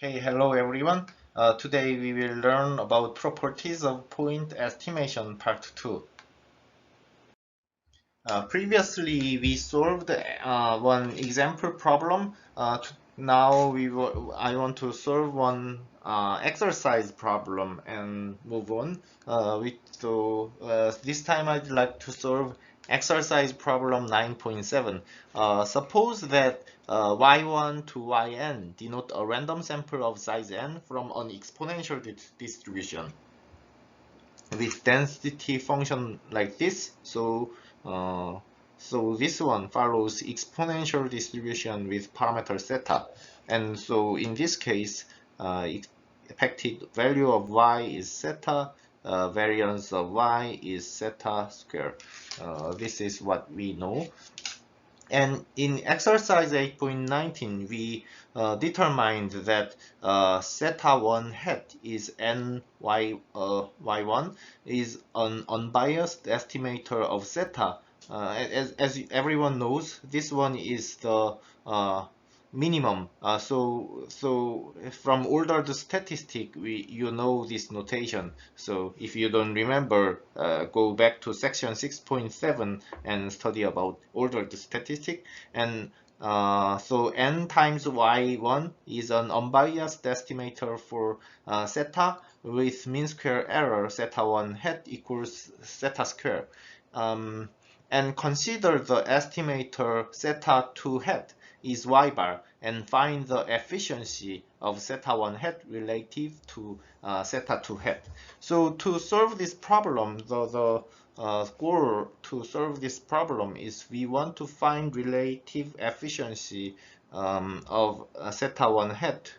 Hey, hello everyone. Today we will learn about properties of point estimation part 2. Previously we solved one example problem. Now I want to solve one exercise problem and move on. This time I'd like to solve exercise problem 9.7. Suppose that y1 to yn denote a random sample of size n from an exponential distribution with density function like this. So this one follows exponential distribution with parameter theta. And so in this case, expected value of y is theta, variance of y is theta square. This is what we know. And in exercise 8.19, we determined that theta 1 hat is y1 is an unbiased estimator of theta. As everyone knows, this one is the minimum. So from ordered statistic, you know this notation. So if you don't remember, go back to section 6.7 and study about ordered statistic. And so n times y1 is an unbiased estimator for theta with mean square error theta 1 hat equals theta square. And consider the estimator theta 2 hat is y bar and find the efficiency of theta 1 hat relative to theta 2 hat. So to solve this problem, the goal to solve this problem is we want to find relative efficiency of theta 1 hat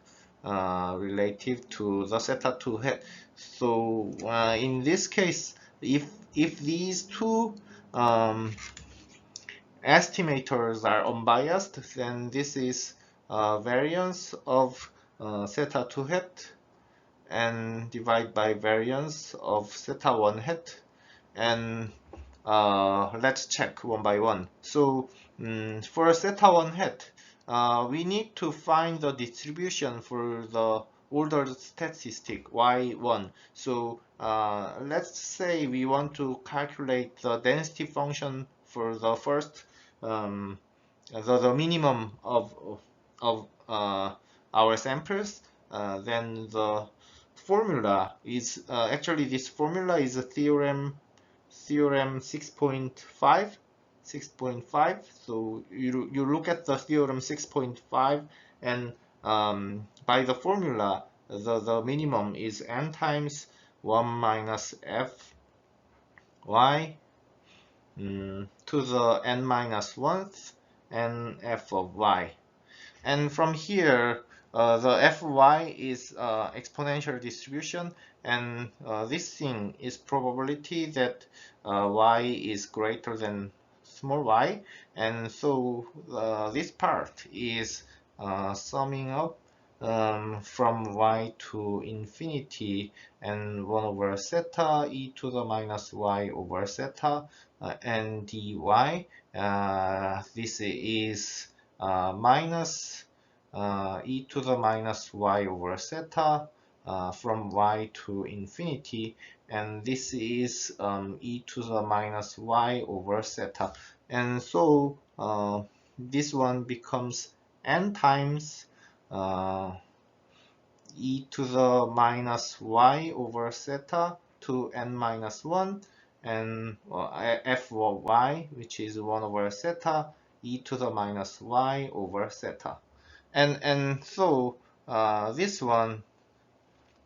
relative to the theta 2 hat. So in this case, if these two estimators are unbiased, then this is variance of theta 2 hat and divide by variance of theta 1 hat. And let's check one by one. So for theta 1 hat, we need to find the distribution for the ordered statistic y1. So let's say we want to calculate the density function for the first the minimum of our samples. Then the formula is actually this formula is a theorem 6.5. So you look at the theorem 6.5, and by the formula the minimum is n times 1 minus f y to the n minus 1th and f of y. And from here, the fy is exponential distribution, and this thing is probability that y is greater than small y. And so this part is summing up from y to infinity and 1 over theta e to the minus y over theta and dy. This is minus e to the minus y over theta from y to infinity, and this is e to the minus y over theta. And so this one becomes n times e to the minus y over theta to n minus 1, and f of y, which is 1 over theta e to the minus y over theta. And so this one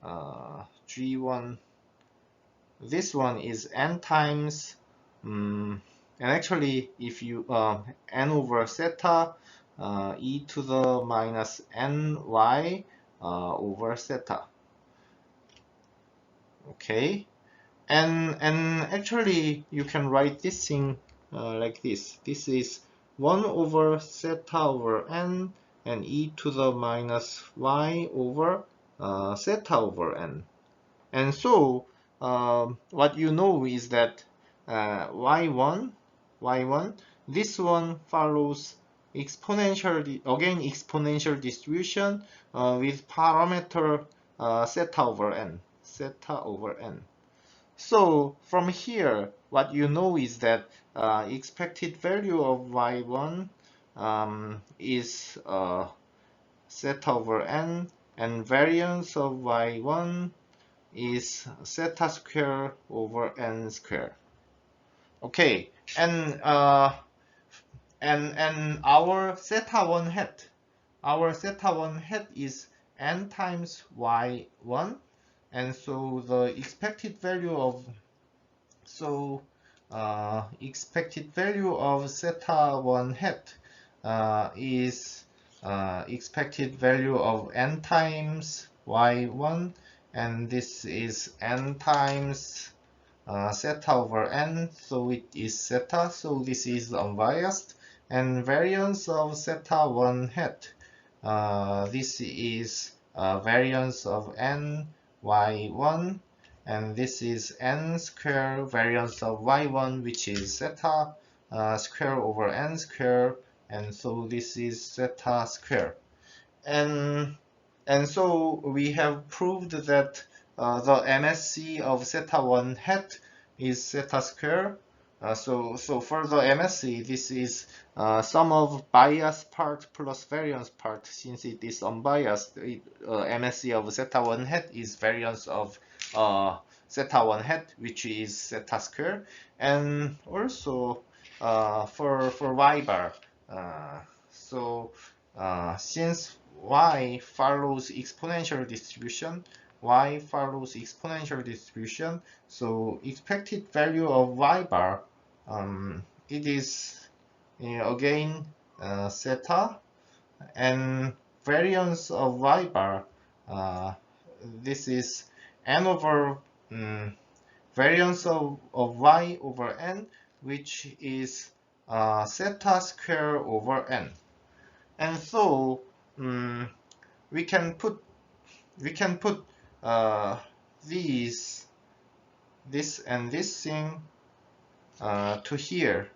G1, this one is n times and actually if you n over theta e to the minus ny over theta. Okay, and actually you can write this thing like this. This is 1 over theta over n and e to the minus y over theta over n. And so what you know is that y1, this one follows exponential distribution with parameter zeta over n. So from here, what you know is that expected value of y1 is zeta over n, and variance of y1 is zeta square over n square. Okay, and our zeta 1 hat is n times y1, and so the expected value of zeta 1 hat is expected value of n times y1, and this is n times zeta over n, so it is zeta, so this is unbiased, and variance of zeta 1 hat, this is variance of n y1, and this is n square variance of y1, which is zeta square over n square, and so this is zeta square. And so we have proved that the MSC of zeta 1 hat is zeta square. So for the MSC, this is sum of bias part plus variance part. Since it is unbiased, MSC of zeta 1 hat is variance of zeta 1 hat, which is zeta square. And also for y bar, since y follows exponential distribution, so expected value of y bar, it is again zeta, and variance of y bar, this is n over variance of y over n, which is zeta square over n. And so we can put this and this thing to here.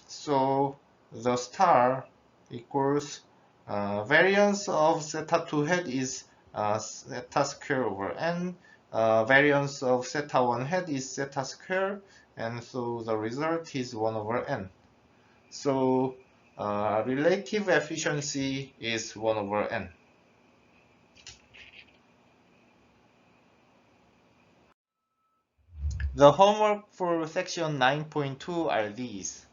So the star equals variance of zeta 2 hat is zeta square over n, variance of zeta 1 hat is zeta square, and so the result is 1 over n. So relative efficiency is 1 over n. The homework for section 9.2 are these.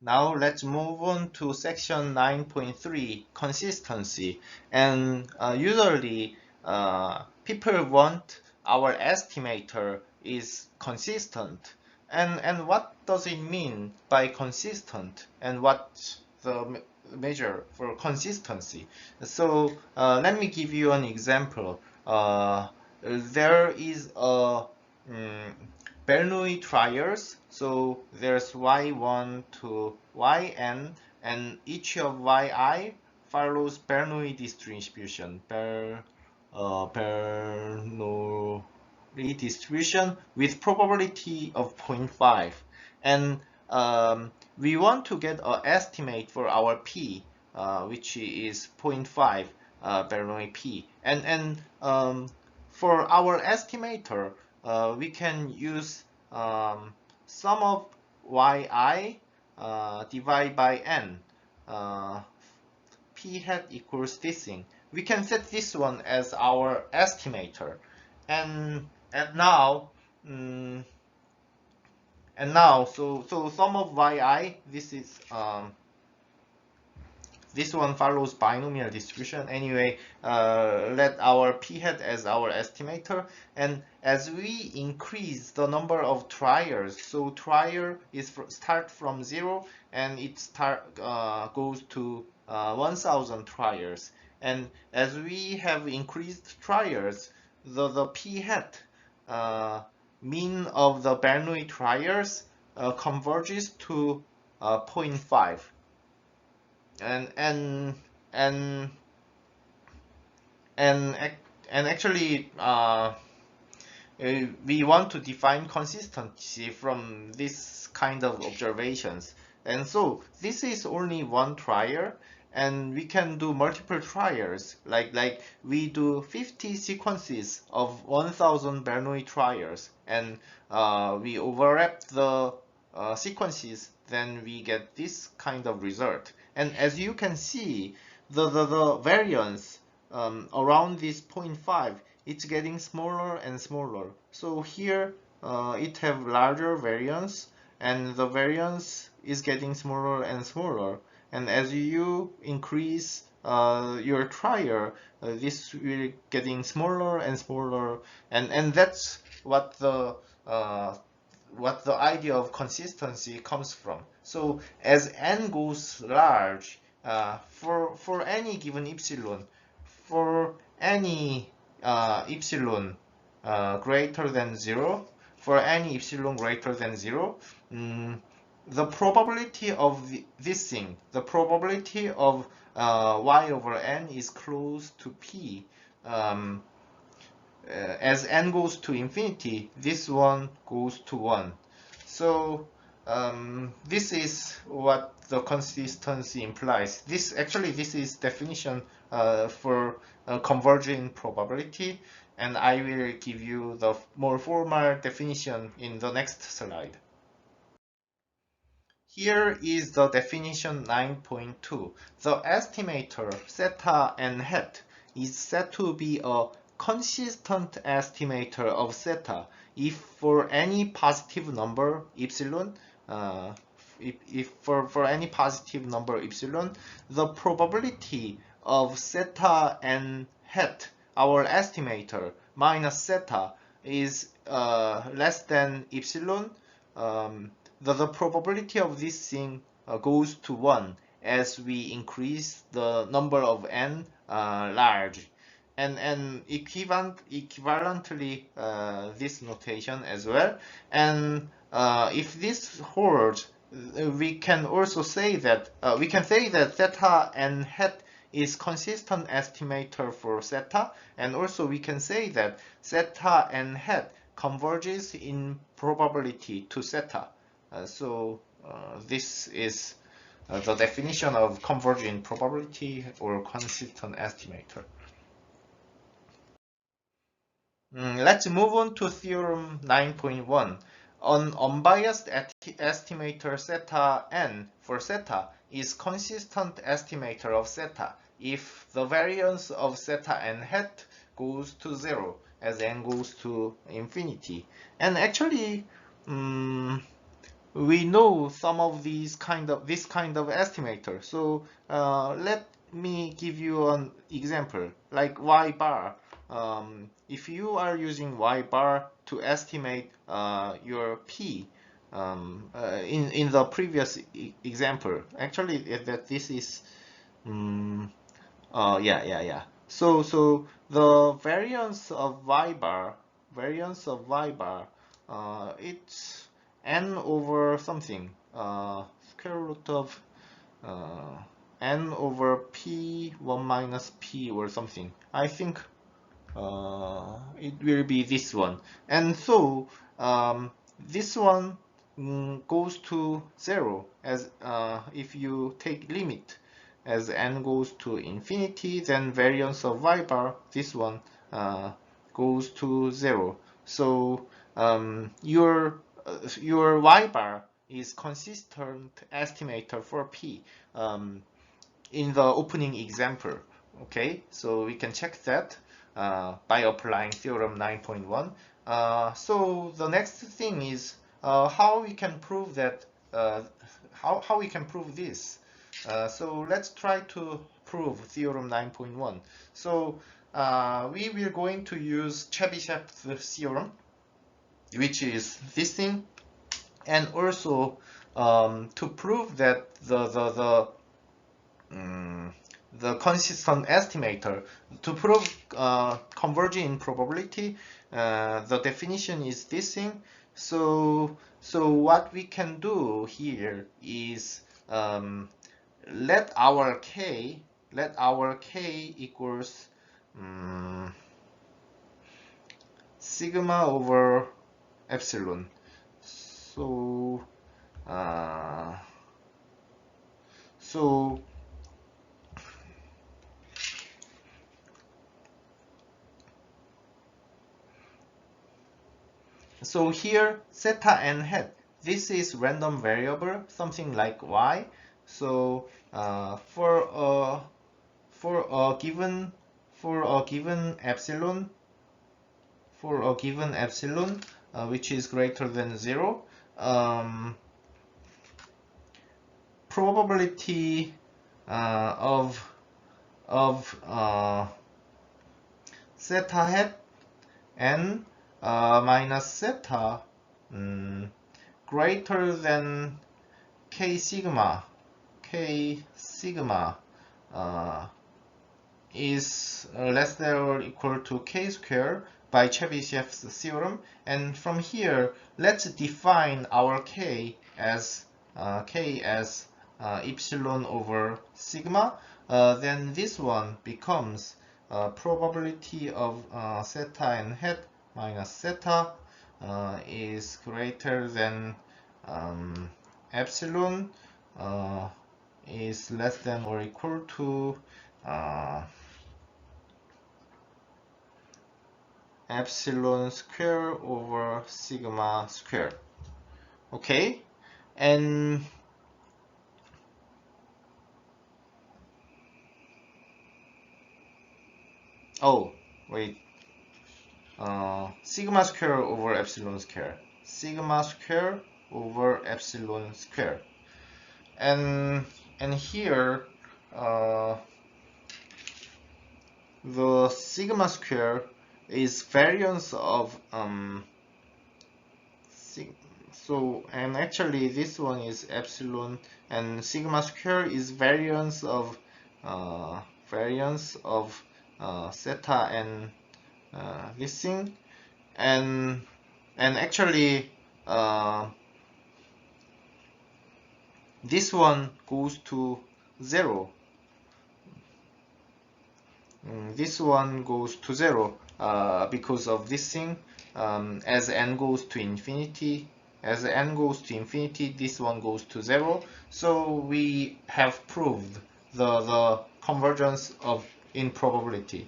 Now let's move on to section 9.3, consistency. And usually people want our estimator is consistent. And what does it mean by consistent? And what's the measure for consistency? So let me give you an example. There is a Bernoulli trials, so there's y1 to yn, and each of yi follows Bernoulli distribution. Bernoulli distribution with probability of 0.5, and we want to get an estimate for our p, which is 0.5 Bernoulli p, and for our estimator, we can use sum of yi divided by n. P hat equals this thing. We can set this one as our estimator, and now so sum of yi, this is this one follows binomial distribution. Anyway, let our p hat as our estimator, and as we increase the number of trials, so trial is start from 0 and it goes to 1000 trials, and as we have increased trials, the p hat mean of the Bernoulli trials converges to 0.5. And actually we want to define consistency from this kind of observations. And so this is only one trial, and we can do multiple trials. Like we do 50 sequences of 1000 Bernoulli trials, and we overlap the sequences, then we get this kind of result. And as you can see, the variance around this 0.5, it's getting smaller and smaller. So here it have larger variance, and the variance is getting smaller and smaller. And as you increase your trial, this will getting smaller and smaller, and that's uh, what the idea of consistency comes from. So as n goes large, for any given epsilon, for any epsilon greater than 0, for any epsilon greater than 0, the probability of this thing, the probability of y over n is close to p. As n goes to infinity, this one goes to 1. So this is what the consistency implies. This is definition for converging probability, and I will give you the more formal definition in the next slide. Here is the definition 9.2. The estimator theta n hat is said to be a consistent estimator of theta if for any positive number epsilon, if for any positive number epsilon, the probability of theta n hat, our estimator, minus theta is less than epsilon. The probability of this thing goes to 1 as we increase the number of n large. And equivalently this notation as well. And if this holds, we can also say that theta n hat is consistent estimator for theta, and also we can say that theta n hat converges in probability to theta. So this is the definition of converging probability or consistent estimator. Let's move on to theorem 9.1. An unbiased estimator theta n for theta is consistent estimator of theta if the variance of theta n hat goes to 0 as n goes to infinity. And actually, we know some of this kind of estimator. So let me give you an example, like y bar. If you are using y bar to estimate your p, in the previous example, actually that this is so the variance of y bar, it's n over something, square root of n over p 1 minus p or something. I think it will be this one. And so this one goes to 0 as if you take limit as n goes to infinity, then variance of y bar, this one goes to 0. So your y bar is consistent estimator for p in the opening example. Okay, so we can check that by applying theorem 9.1. So the next thing is how we can prove that, how we can prove this. So let's try to prove theorem 9.1. So we will going to use Chebyshev's theorem, which is this thing, and also to prove that the consistent estimator, to prove converging probability, the definition is this thing. So what we can do here is let our k equals sigma over epsilon. So uh, so So here theta and hat, this is random variable, something like y. So for a given epsilon, which is greater than 0, probability of theta hat n minus theta greater than k sigma uh, is less than or equal to k squared by Chebyshev's theorem. And from here, let's define our k as epsilon over sigma. Then this one becomes probability of theta and hat minus theta is greater than epsilon is less than or equal to epsilon square over sigma square. Okay, and oh wait, sigma square over epsilon square, and here the sigma square is variance of so, and actually this one is epsilon, and sigma square is variance of theta and this thing, and actually this one goes to 0. This one goes to 0 because of this thing. As n goes to infinity, this one goes to 0. So we have proved the convergence of improbability.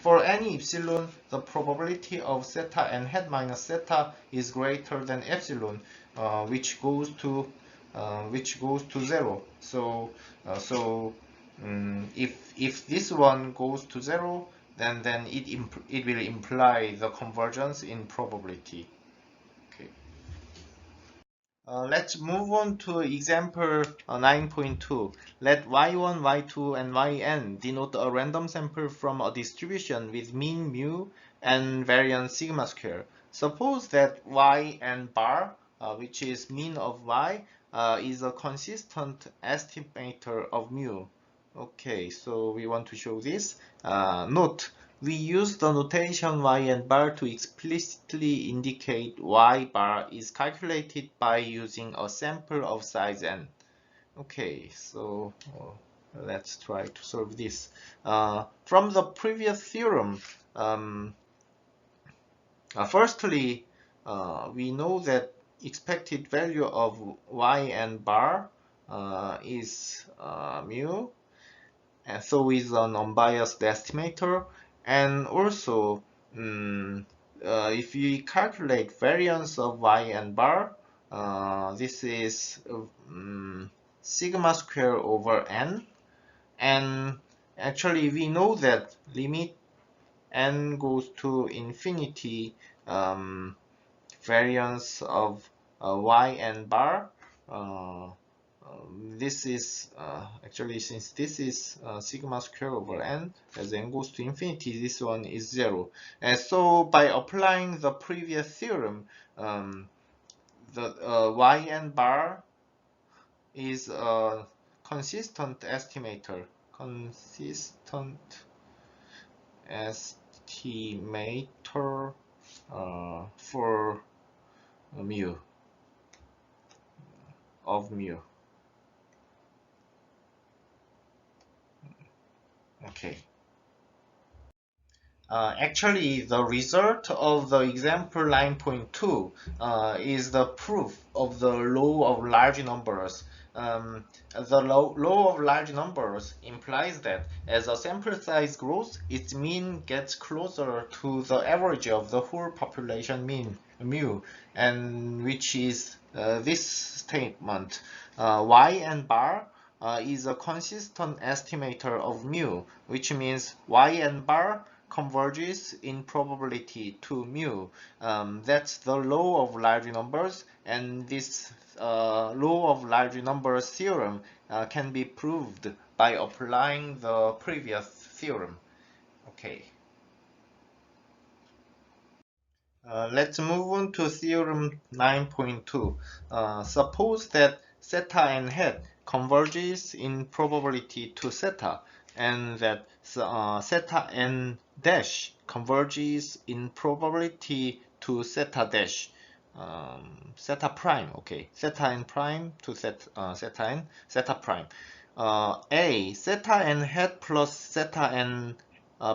For any epsilon, the probability of theta and hat minus theta is greater than epsilon, which goes to 0. So if this one goes to 0, then it will imply the convergence in probability. Okay. Let's move on to example 9.2. Let y1, y2, and yn denote a random sample from a distribution with mean mu and variance sigma square. Suppose that y and bar, which is mean of y, is a consistent estimator of mu. Okay, so we want to show this. Note, we use the notation y and bar to explicitly indicate y bar is calculated by using a sample of size n. Okay, so let's try to solve this. From the previous theorem, firstly, we know that expected value of y and bar is mu, and so is an unbiased estimator. And also, if we calculate variance of y and bar, this is sigma square over n, and actually we know that limit n goes to infinity, variance of y and bar, this is actually, since this is sigma square over n, as n goes to infinity, this one is 0. And so by applying the previous theorem, the yn bar is a consistent estimator, for mu of mu. Okay. Actually, the result of the example 9.2 is the proof of the law of large numbers. The law of large numbers implies that as a sample size grows, its mean gets closer to the average of the whole population mean, mu, and which is this statement. Y bar is a consistent estimator of mu, which means Y bar converges in probability to mu. That's the law of large numbers, and this law of large numbers theorem can be proved by applying the previous theorem. Okay. Let's move on to theorem 9.2. Suppose that theta and het converges in probability to theta, and that theta and dash converges in probability to theta dash. Theta prime, okay, theta and prime to theta and theta prime. Theta and het plus theta and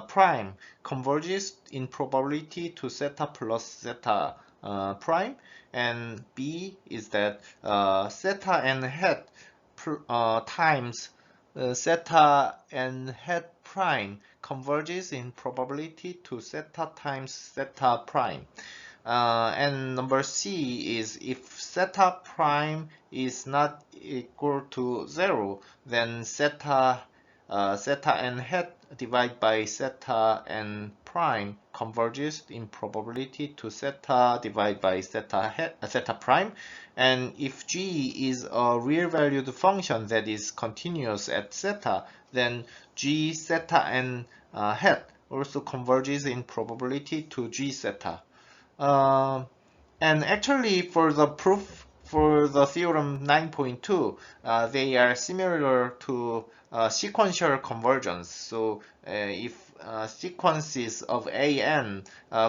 prime converges in probability to theta plus theta prime, and B is that theta and het times theta and het prime converges in probability to theta times theta prime. And number C is if theta prime is not equal to 0, then theta and het divided by theta and prime converges in probability to theta divided by theta prime. And if G is a real valued function that is continuous at theta, then G theta and het also converges in probability to G theta. And actually, for the proof for the theorem 9.2, they are similar to sequential convergence. So if sequences of AN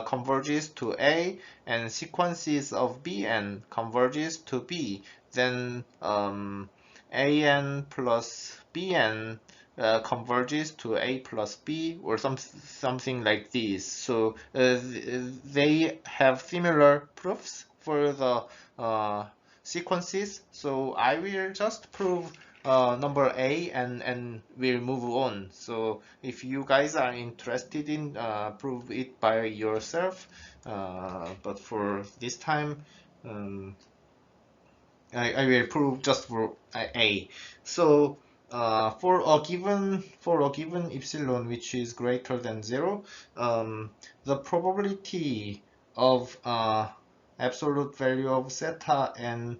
converges to A and sequences of BN converges to B, then AN plus BN converges to A plus B or something like this. So they have similar proofs for the sequences. So I will just prove number A and we'll move on. So if you guys are interested in prove it by yourself, but for this time I will prove just for A. So for a given epsilon which is greater than 0, the probability of absolute value of theta n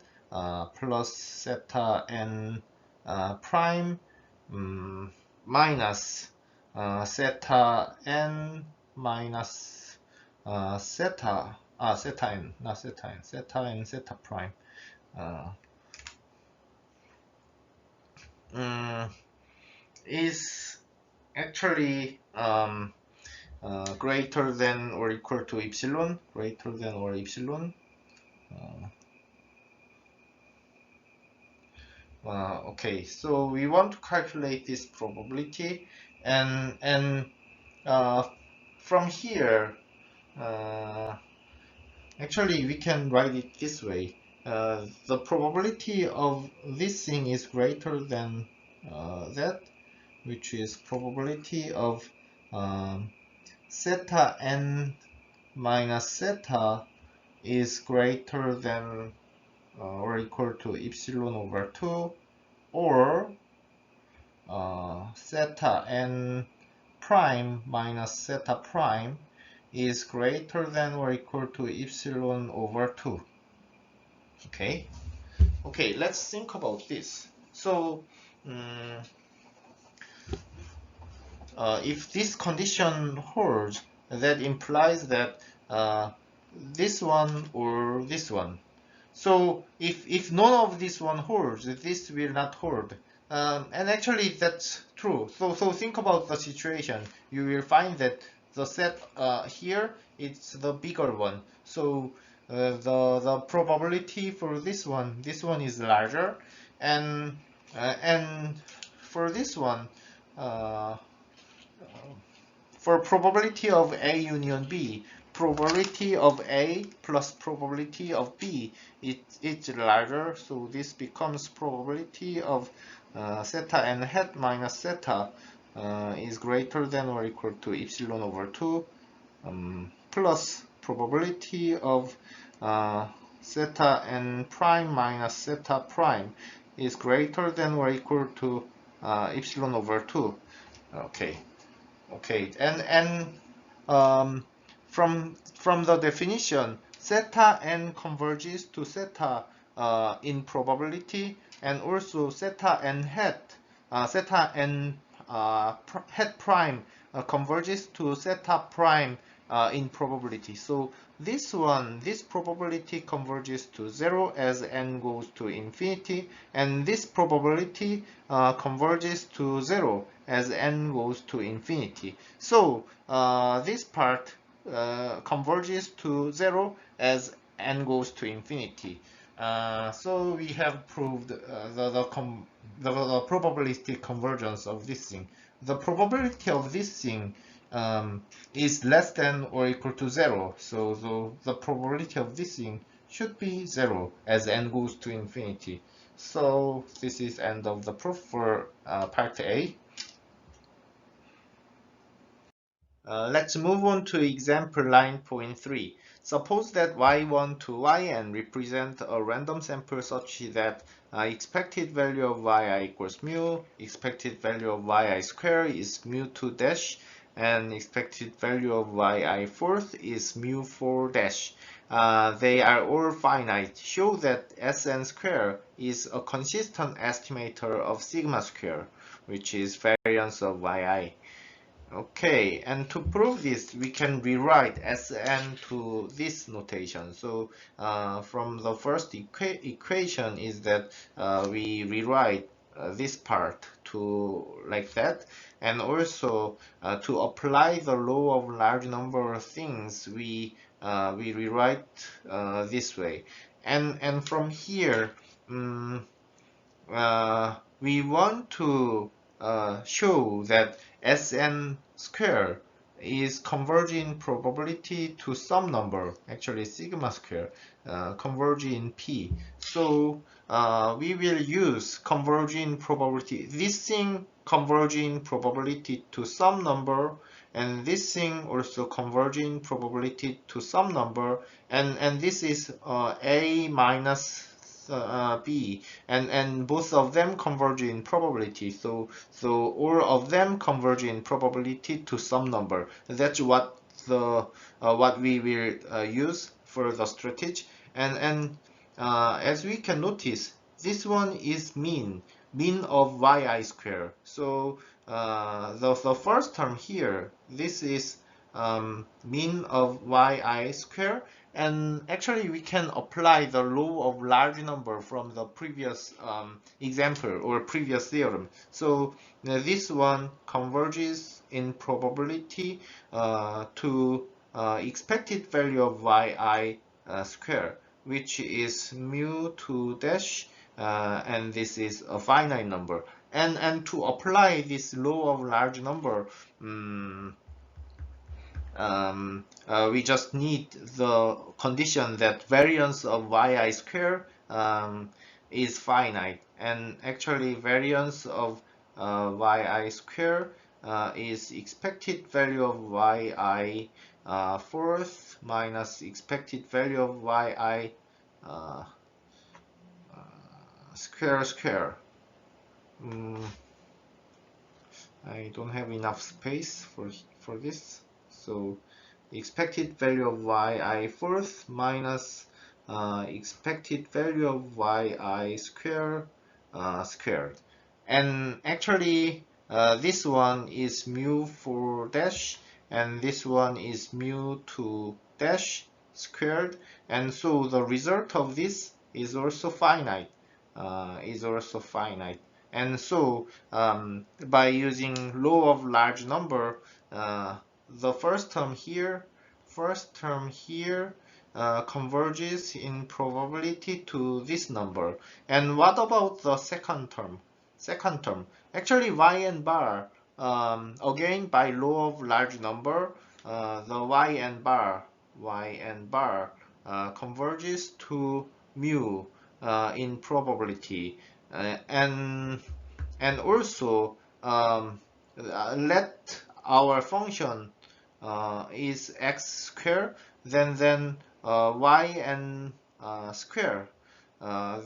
plus theta n prime minus theta n minus theta theta n, not theta n, theta n theta prime is actually greater than or equal to epsilon, greater than or epsilon. Okay, so we want to calculate this probability, and from here, actually we can write it this way. The probability of this thing is greater than that, which is probability of theta n minus theta is greater than or equal to epsilon over 2, or theta n prime minus theta prime is greater than or equal to epsilon over 2. Okay, let's think about this. So if this condition holds, that implies that this one or this one. So if none of this one holds, this will not hold. And actually that's true. So think about the situation. You will find that the set here it's the bigger one. So the probability for this one is larger, and for this one for probability of A union B, probability of A plus probability of B, it's larger, so this becomes probability of theta n hat minus theta is greater than or equal to epsilon over 2 plus probability of theta n prime minus theta prime is greater than or equal to epsilon over 2. Okay, and from the definition, theta n converges to theta in probability, and also theta n hat, theta n hat prime converges to theta prime in probability. So this probability converges to 0 as n goes to infinity, and this probability converges to 0 as n goes to infinity. So this part converges to 0 as n goes to infinity. So we have proved the probabilistic convergence of this thing. The probability of this thing is less than or equal to 0. So the probability of this thing should be 0 as n goes to infinity. So this is end of the proof for part A. Let's move on to example 9.3. Suppose that y1 to yn represent a random sample such that expected value of yi equals mu, expected value of yi square is mu2 dash, and expected value of yi fourth is mu4 dash. They are all finite. Show that Sn square is a consistent estimator of sigma square, which is variance of yi. Okay, and to prove this, we can rewrite Sn to this notation. So from the first equation is that we rewrite this part to like that, and also to apply the law of large number of things, we rewrite this way. And from here, we want to show that Sn square is converging probability to some number, actually sigma square, converging P. So we will use converging probability, this thing converging probability to some number, and this thing also converging probability to some number, and this is A minus B, and both of them converge in probability, so all of them converge in probability to some number. That's what we will use for the strategy. And as we can notice, this one is mean of yi square. So the first term here, this is mean of yi square, and actually we can apply the law of large number from the previous example or previous theorem. So this one converges in probability to expected value of yi square, which is mu2 dash, and this is a finite number. And to apply this law of large number, we just need the condition that variance of yi square is finite, and actually variance of yi square is expected value of yi fourth minus expected value of yi square. I don't have enough space for this. So expected value of yi fourth minus expected value of yi square squared. And actually this one is mu4 dash, and this one is mu2 dash squared, and so the result of this is also finite. And so by using law of large number, the first term here converges in probability to this number. And what about the second term? Actually, y and bar again by law of large number, the yn bar converges to mu in probability, and also let our function is x square, then yn square. Uh,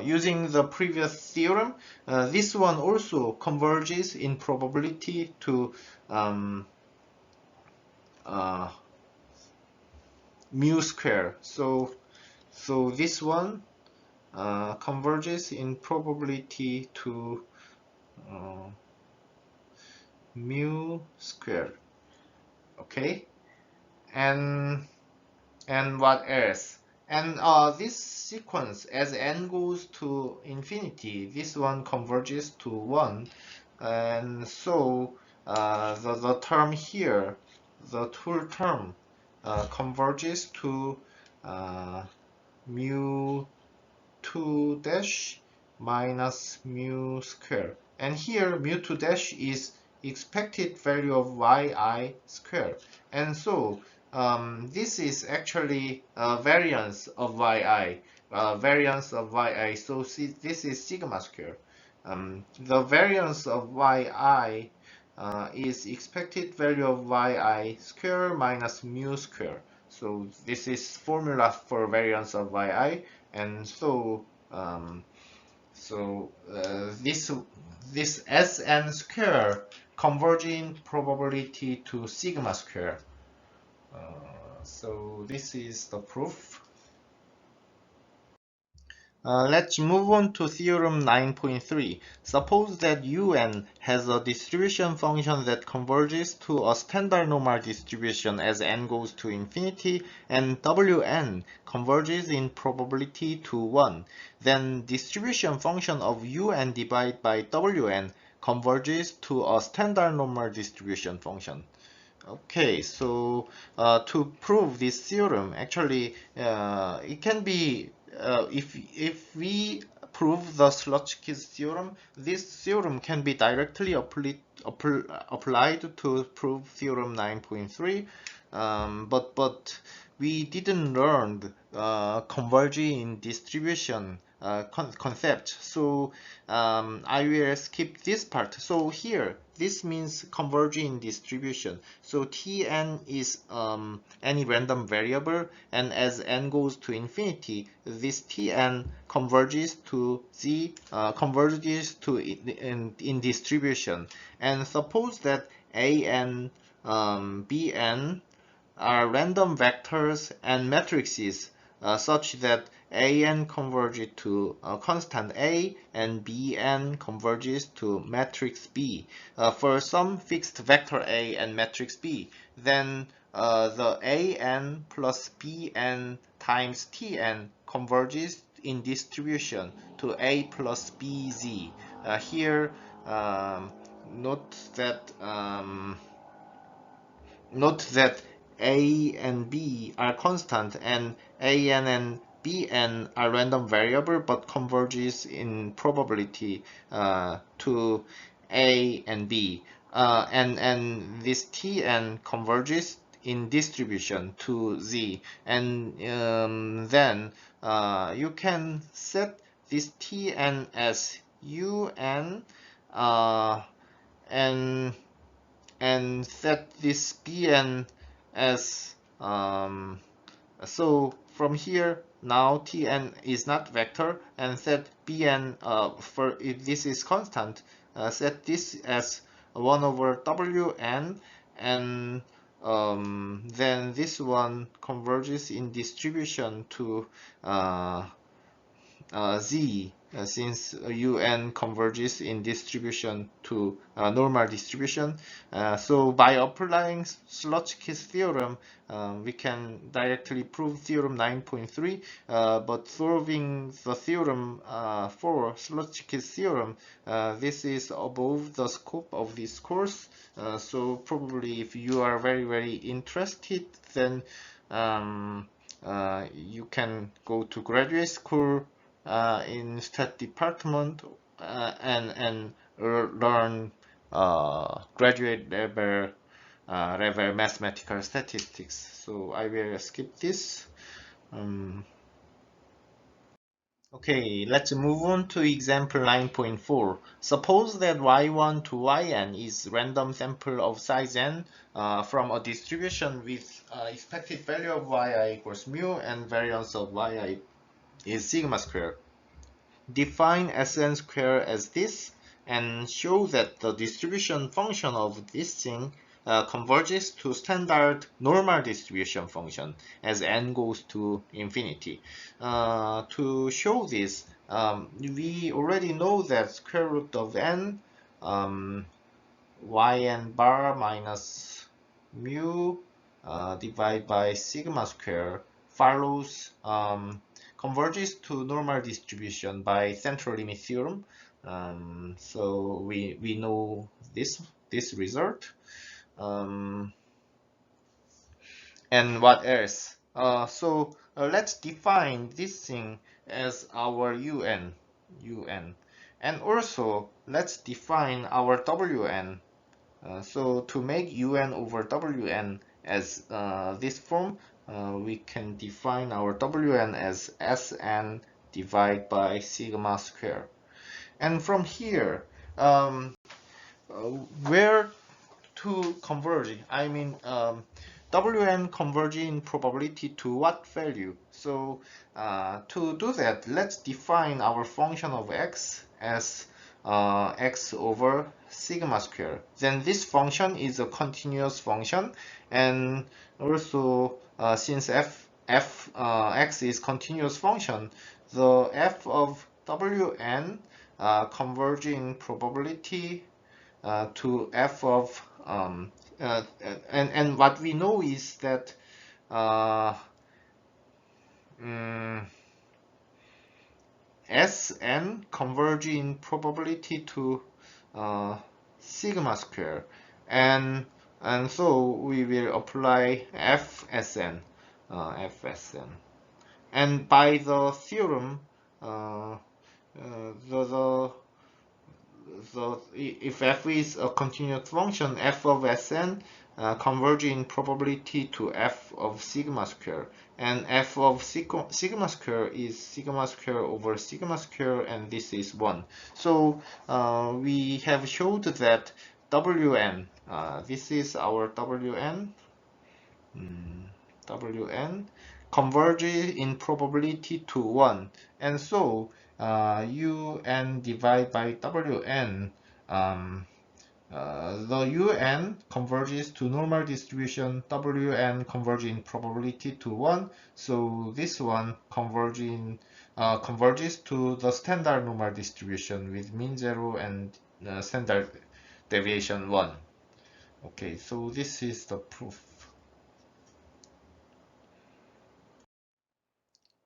Using the previous theorem, this one also converges in probability to mu square. So this one converges in probability to mu square. Okay, and what else? And this sequence, as n goes to infinity, this one converges to 1. And so the term here, the whole term, converges to mu 2 dash minus mu square. And here mu 2 dash is expected value of yi square. And so this is actually variance of yi, So this is sigma square. The variance of yi is expected value of yi square minus mu square. So this is formula for variance of yi, and so this Sn square converging probability to sigma square. So this is the proof. Let's move on to theorem 9.3. Suppose that un has a distribution function that converges to a standard normal distribution as n goes to infinity, and wn converges in probability to 1. Then distribution function of un divided by wn converges to a standard normal distribution function. Okay, so to prove this theorem, actually, it can be if we prove the Schwarzschild theorem, this theorem can be directly applied to prove theorem 9.3. But we didn't learn converging distribution concept, so I will skip this part. So here, this means converging distribution. So Tn is any random variable, and as n goes to infinity, this Tn converges to z, converges to in distribution. And suppose that an, bn are random vectors and matrices such that an converges to constant A and Bn converges to matrix B. For some fixed vector A and matrix B, then the An plus Bn times Tn converges in distribution to A plus Bz. Here, note that A and B are constant, and An and Bn are random variable, but converges in probability to A and B. And this Tn converges in distribution to Z. And then you can set this Tn as Un and set this Bn as so from here now Tn is not vector, and set Bn for if this is constant, set this as 1 over Wn, and then this one converges in distribution to Z, since Un converges in distribution to normal distribution. So by applying Schwarzschild's theorem, we can directly prove theorem 9.3, but solving the theorem for Schwarzschild's theorem, this is above the scope of this course. So probably if you are very interested, then you can go to graduate school in stat department and learn graduate level mathematical statistics. So I will skip this. Okay, let's move on to example 9.4. Suppose that y1 to yn is random sample of size n from a distribution with expected value of yi equals mu and variance of yi is sigma square. Define Sn square as this and show that the distribution function of this thing converges to standard normal distribution function as n goes to infinity. To show this, we already know that square root of n yn bar minus mu divided by sigma square follows converges to normal distribution by central limit theorem. So we know this result. And what else? Let's define this thing as our un, and also let's define our wn. So to make un over wn as this form, we can define our wn as Sn divided by sigma square. And from here, where to converge? I mean, Wn converging probability to what value? So to do that, let's define our function of x as x over sigma square. Then this function is a continuous function, and also since x is continuous function, the f of Wn converging probability to f of and what we know is that Sn converging probability to sigma square, and so we will apply Fsn, and by the theorem, if f is a continuous function, f of Sn converging probability to f of sigma square, and f of sigma square is sigma square over sigma square, and this is 1. So we have showed that Wn, this is our Wn, converges in probability to 1, and so un divided by Wn, the un converges to normal distribution, Wn converging probability to 1, so this one converges to the standard normal distribution with mean 0 and standard deviation 1. Okay, so this is the proof.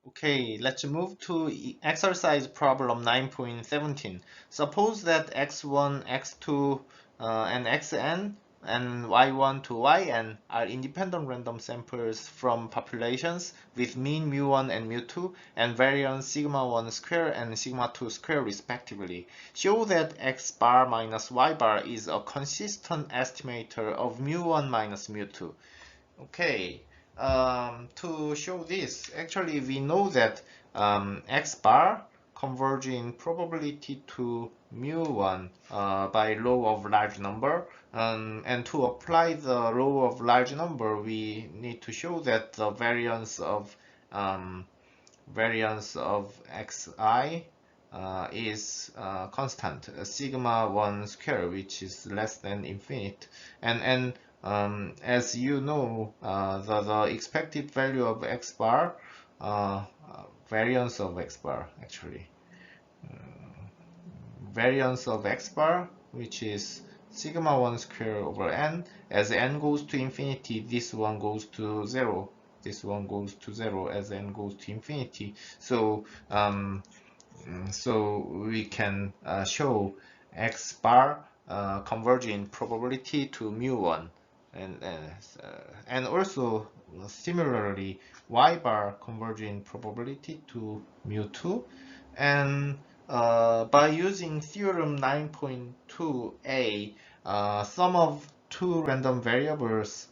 Okay, let's move to exercise problem 9.17. Suppose that x1, x2, and xn and y1 to yn are independent random samples from populations with mean mu1 and mu2 and variance sigma 1 square and sigma 2 square respectively. Show that x bar minus y bar is a consistent estimator of mu1 minus mu2. Okay, to show this, actually we know that x bar converging probability to mu1 by law of large number, and to apply the law of large number, we need to show that the variance of xi is constant, sigma 1 square, which is less than infinite, and as you know, the expected value of x bar, variance of x bar actually, variance of x bar, which is sigma 1 square over n. As n goes to infinity, this one goes to 0. This one goes to 0 as n goes to infinity. So we can show x bar converging probability to mu1. And also similarly y bar converging probability to mu2, and by using theorem 9.2a, sum of two random variables,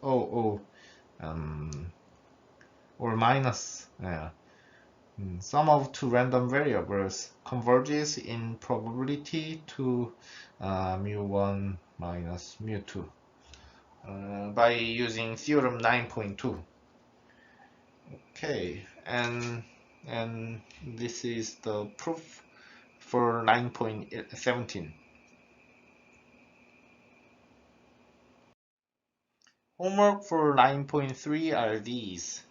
or minus, yeah. Sum of two random variables converges in probability to mu1 minus mu2 by using theorem 9.2. Okay, and this is the proof for 9.17. Homework for 9.3 are these.